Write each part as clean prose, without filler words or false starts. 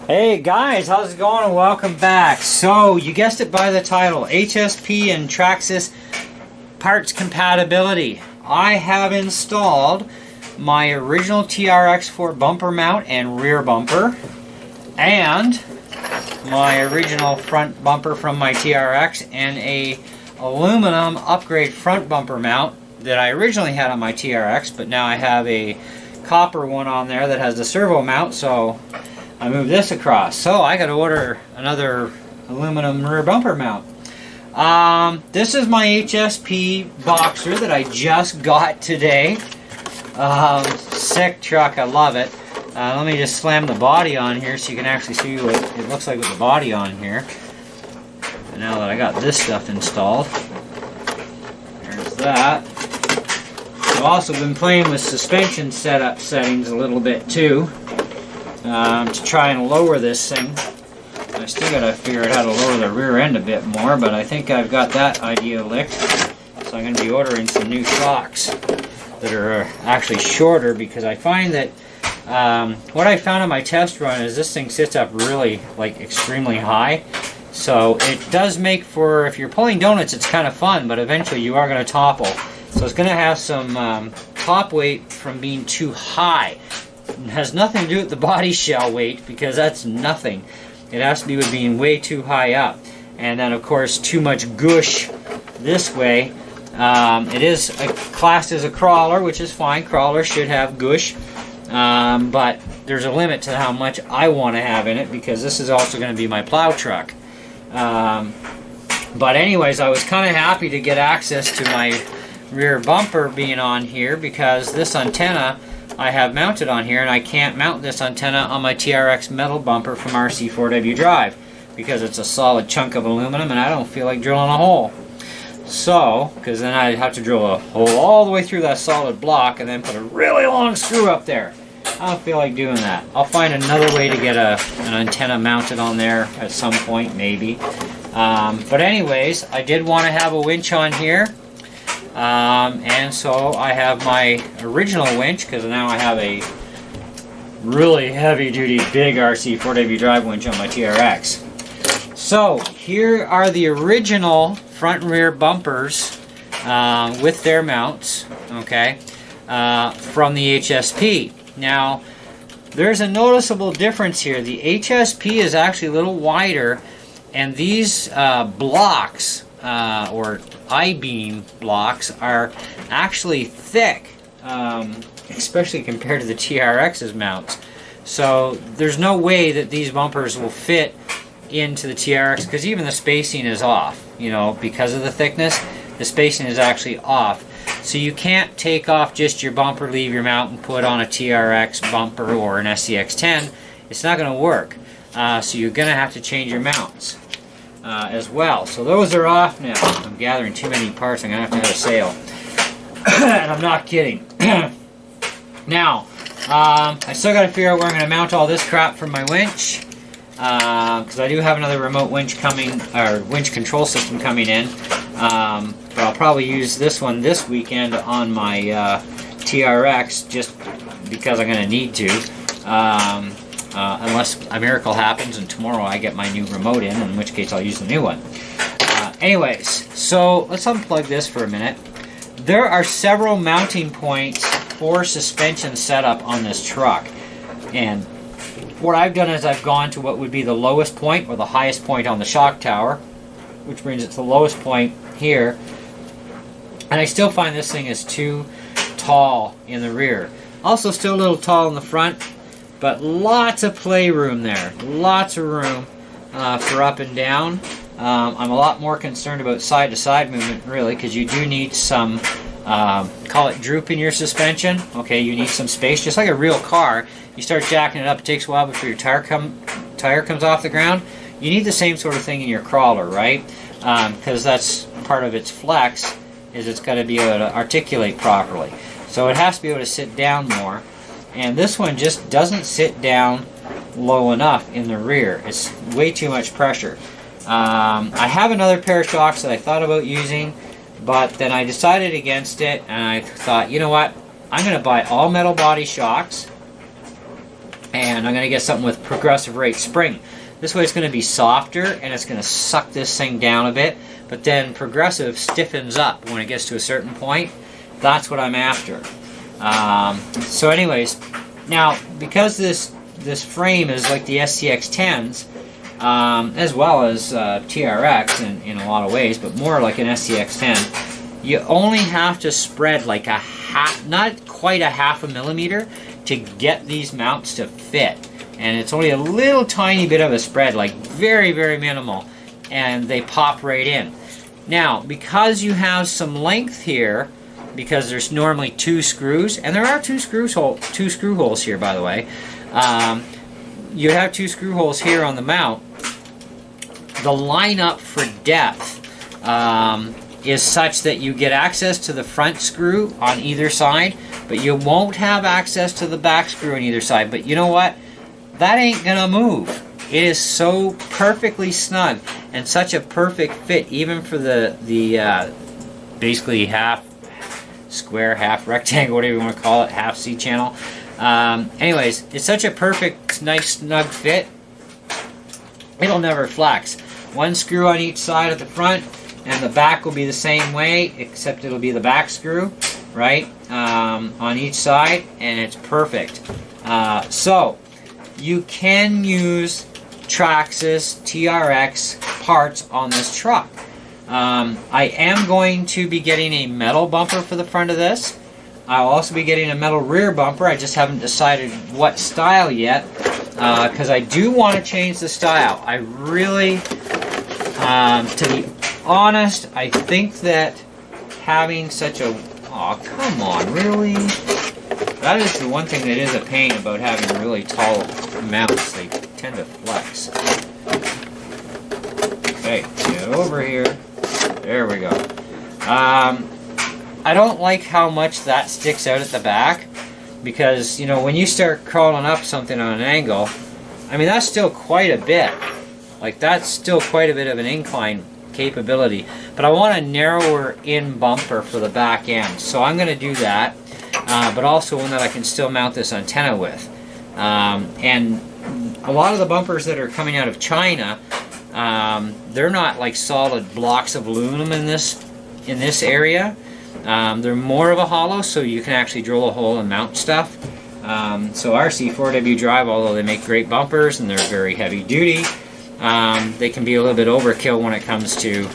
Hey guys, how's it going and welcome back. So, you guessed it by the title, HSP and Traxxas parts compatibility. I have installed my original TRX for bumper mount and rear bumper, and my original front bumper from my TRX, and a aluminum upgrade front bumper mount that I originally had on my TRX, but now I have a copper one on there that has the servo mount, so I moved this across. So I got to order another aluminum rear bumper mount. This is my HSP boxer that I just got today. Sick truck, I love it. Let me just slam the body on here so you can actually see what it looks like with the body on here. And now that I got this stuff installed, there's that. I've also been playing with suspension settings a little bit too. To try and lower this thing. I still gotta figure out how to lower the rear end a bit more, but I think I've got that idea licked. So I'm gonna be ordering some new shocks that are actually shorter, because I find that what I found on my test run is this thing sits up really, like, extremely high. So it does make for, if you're pulling donuts, it's kind of fun, but eventually you are gonna topple. So it's gonna have some top weight from being too high. It has nothing to do with the body shell weight, because that's nothing. It has to do with being way too high up. And then of course too much gush this way. It is classed as a crawler, which is fine. Crawlers should have gush. But there's a limit to how much I want to have in it, because this is also going to be my plow truck. But anyways, I was kind of happy to get access to my rear bumper being on here, because this antenna I have mounted on here, and I can't mount this antenna on my TRX metal bumper from RC4W drive because it's a solid chunk of aluminum and I don't feel like drilling a hole. So, because then I'd have to drill a hole all the way through that solid block and then put a really long screw up there. I don't feel like doing that. I'll find another way to get an antenna mounted on there at some point, maybe. But anyways, I did want to have a winch on here. And so I have my original winch, because now I have a really heavy-duty big RC4W drive winch on my TRX. So here are the original front and rear bumpers with their mounts, okay, from the HSP. Now, there's a noticeable difference here. The HSP is actually a little wider, and these blocks, or I-beam blocks, are actually thick, especially compared to the TRX's mounts. So there's no way that these bumpers will fit into the TRX, because even the spacing is off, you know, because of the thickness. The spacing is actually off. So you can't take off just your bumper, leave your mount, and put on a TRX bumper or an SCX10. It's not going to work. So you're going to have to change your mounts as well. So those are off now. I'm gathering too many parts. I'm going to have a sale. And I'm not kidding. Now, I still got to figure out where I'm going to mount all this crap for my winch. Because I do have another remote winch coming, or winch control system coming in. But I'll probably use this one this weekend on my TRX, just because I'm going to need to. Unless a miracle happens and tomorrow I get my new remote in which case I'll use the new one. Anyways, so let's unplug this for a minute. There are several mounting points for suspension setup on this truck. And what I've done is I've gone to what would be the lowest point or the highest point on the shock tower, which brings it to the lowest point here. And I still find this thing is too tall in the rear. Also still a little tall in the front, but lots of play room there. Lots of room for up and down. I'm a lot more concerned about side-to-side movement, really, because you do need some, call it droop in your suspension. Okay, you need some space, just like a real car. You start jacking it up, it takes a while before your tire comes off the ground. You need the same sort of thing in your crawler, right? Because that's part of its flex, is it's got to be able to articulate properly. So it has to be able to sit down more. And this one just doesn't sit down low enough in the rear. It's way too much pressure. I have another pair of shocks that I thought about using, but then I decided against it, and I thought, you know what? I'm going to buy all metal body shocks, And I'm going to get something with progressive rate spring. This way it's going to be softer and it's going to suck this thing down a bit, but then progressive stiffens up when it gets to a certain point. That's what I'm after. So anyways, now because this frame is like the SCX10s, as well as TRX in a lot of ways, but more like an SCX10, you only have to spread like a half, not quite a half a millimeter to get these mounts to fit. And it's only a little tiny bit of a spread, like very, very minimal, and they pop right in. Now, because you have some length here, because there's normally 2 screws, and there are 2 screw holes here, by the way. You have 2 screw holes here on the mount. The lineup for depth is such that you get access to the front screw on either side, but you won't have access to the back screw on either side. But you know what? That ain't gonna move. It is so perfectly snug and such a perfect fit, even for the basically half square, half rectangle, whatever you want to call it, half C channel. Anyways, it's such a perfect, nice, snug fit. It'll never flex. 1 screw on each side at the front, and the back will be the same way, except it'll be the back screw, right, on each side, and it's perfect. So you can use Traxxas TRX parts on this truck. I am going to be getting a metal bumper for the front of this. I'll also be getting a metal rear bumper. I just haven't decided what style yet, because I do want to change the style. I really, to be honest, I think that having such a... Oh, come on, really? That is the one thing that is a pain about having really tall mounts. They tend to flex. Okay, get over here. There we go. I don't like how much that sticks out at the back, because, you know, when you start crawling up something on an angle, I mean, that's still quite a bit. Like, that's still quite a bit of an incline capability. But I want a narrower in bumper for the back end, so I'm going to do that. But also one that I can still mount this antenna with. And a lot of the bumpers that are coming out of China, they're not like solid blocks of aluminum in this area. They're more of a hollow, so you can actually drill a hole and mount stuff. So RC4W Drive, although they make great bumpers and they're very heavy duty, they can be a little bit overkill when it comes to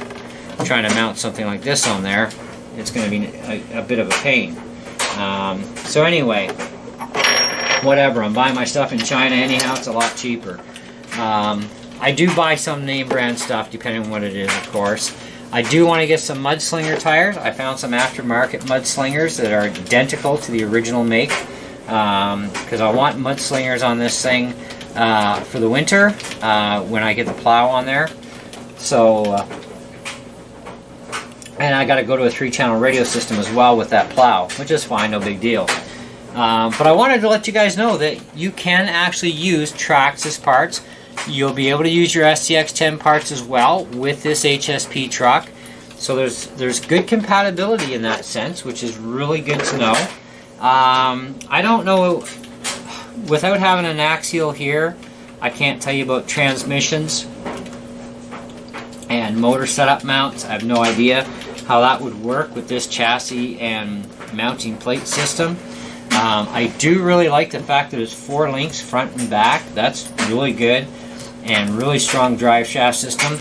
trying to mount something like this on there. It's going to be a bit of a pain. So anyway, whatever, I'm buying my stuff in China anyhow, it's a lot cheaper. I do buy some name brand stuff depending on what it is, of course. I do want to get some mudslinger tires. I found some aftermarket mudslingers that are identical to the original make, because I want mudslingers on this thing for the winter when I get the plow on there. So, and I got to go to a 3-channel radio system as well with that plow, which is fine, no big deal. But I wanted to let you guys know that you can actually use Traxxas parts. You'll be able to use your SCX10 parts as well with this HSP truck. So there's good compatibility in that sense, which is really good to know. I don't know, without having an axial here, I can't tell you about transmissions and motor setup mounts. I have no idea how that would work with this chassis and mounting plate system. I do really like the fact that it's 4 links front and back. That's really good, and really strong drive shaft system,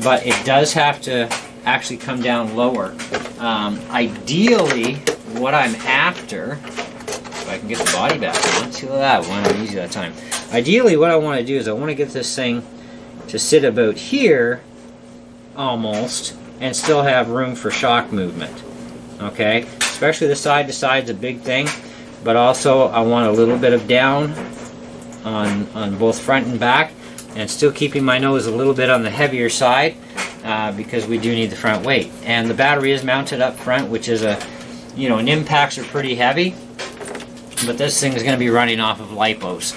but it does have to actually come down lower. Ideally, what I'm after, if I can get the body back on, see that one easy that time. Ideally, what I want to do is I want to get this thing to sit about here almost and still have room for shock movement. Okay, especially the side to side is a big thing, but also I want a little bit of down on both front and back, and still keeping my nose a little bit on the heavier side, because we do need the front weight. And the battery is mounted up front, which is an impacts are pretty heavy, but this thing is going to be running off of lipos.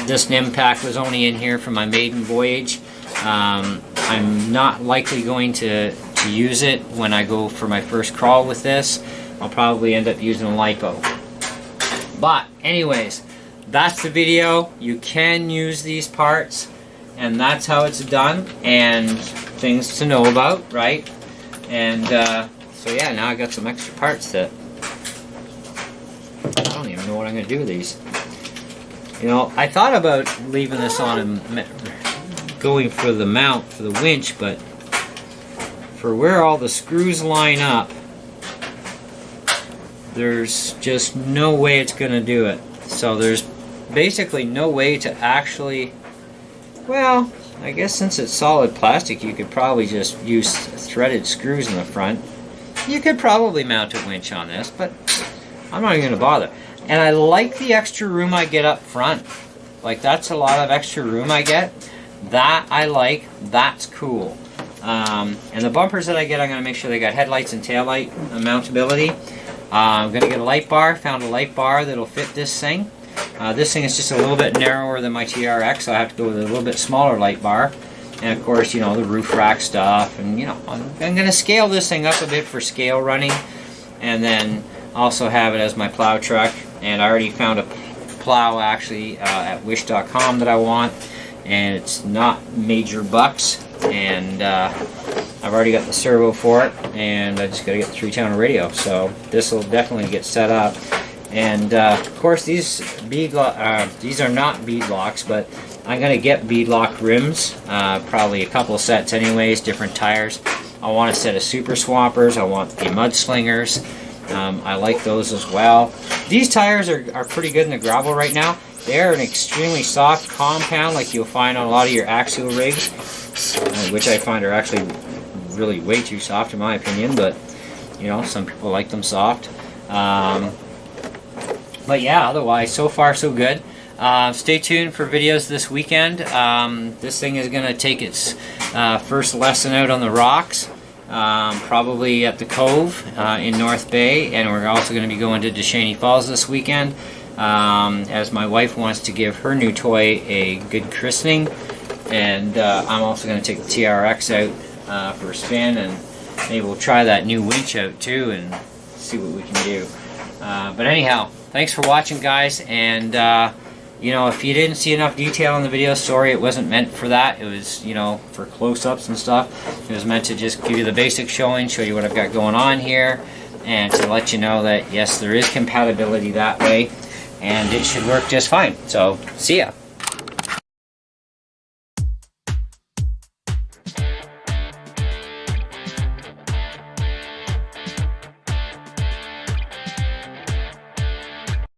This impact was only in here for my maiden voyage. I'm not likely going to use it when I go for my first crawl with this. I'll probably end up using a lipo. But anyways, that's the video. You can use these parts, and that's how it's done, and things to know about, right? And so yeah, now I got some extra parts that I don't even know what I'm going to do with these. You know, I thought about leaving this on and going for the mount for the winch, but for where all the screws line up, there's just no way it's going to do it. So there's basically no way to actually, well, I guess since it's solid plastic, you could probably just use threaded screws in the front. You could probably mount a winch on this, but I'm not even going to bother. And I like the extra room I get up front. Like, that's a lot of extra room I get. That I like. That's cool. And the bumpers that I get, I'm going to make sure they got headlights and taillight mountability. I'm going to get a light bar. Found a light bar that'll fit this thing. This thing is just a little bit narrower than my TRX, so I have to go with a little bit smaller light bar. And of course, you know, the roof rack stuff. And, you know, I'm going to scale this thing up a bit for scale running. And then also have it as my plow truck. And I already found a plow actually at wish.com that I want. And it's not major bucks. And I've already got the servo for it. And I just got to get the 3-channel radio. So this will definitely get set up. And of course, these are not bead locks, but I'm going to get bead lock rims. Probably a couple of sets anyways, different tires. I want a set of super swampers. I want the mudslingers. I like those as well. These tires are pretty good in the gravel right now. They're an extremely soft compound like you'll find on a lot of your axial rigs, which I find are actually really way too soft in my opinion, but you know, some people like them soft. But yeah, otherwise, so far so good. Stay tuned for videos this weekend. This thing is going to take its first lesson out on the rocks. Probably at the Cove in North Bay, and we're also going to be going to Deschaney Falls this weekend, as my wife wants to give her new toy a good christening, and I'm also going to take the TRX out for a spin, and maybe we'll try that new winch out too and see what we can do. But anyhow, thanks for watching, guys, and you know, if you didn't see enough detail in the video, sorry, it wasn't meant for that. It was, you know, for close-ups and stuff. It was meant to just give you the basic showing, show you what I've got going on here, and to let you know that, yes, there is compatibility that way, and it should work just fine. So, see ya.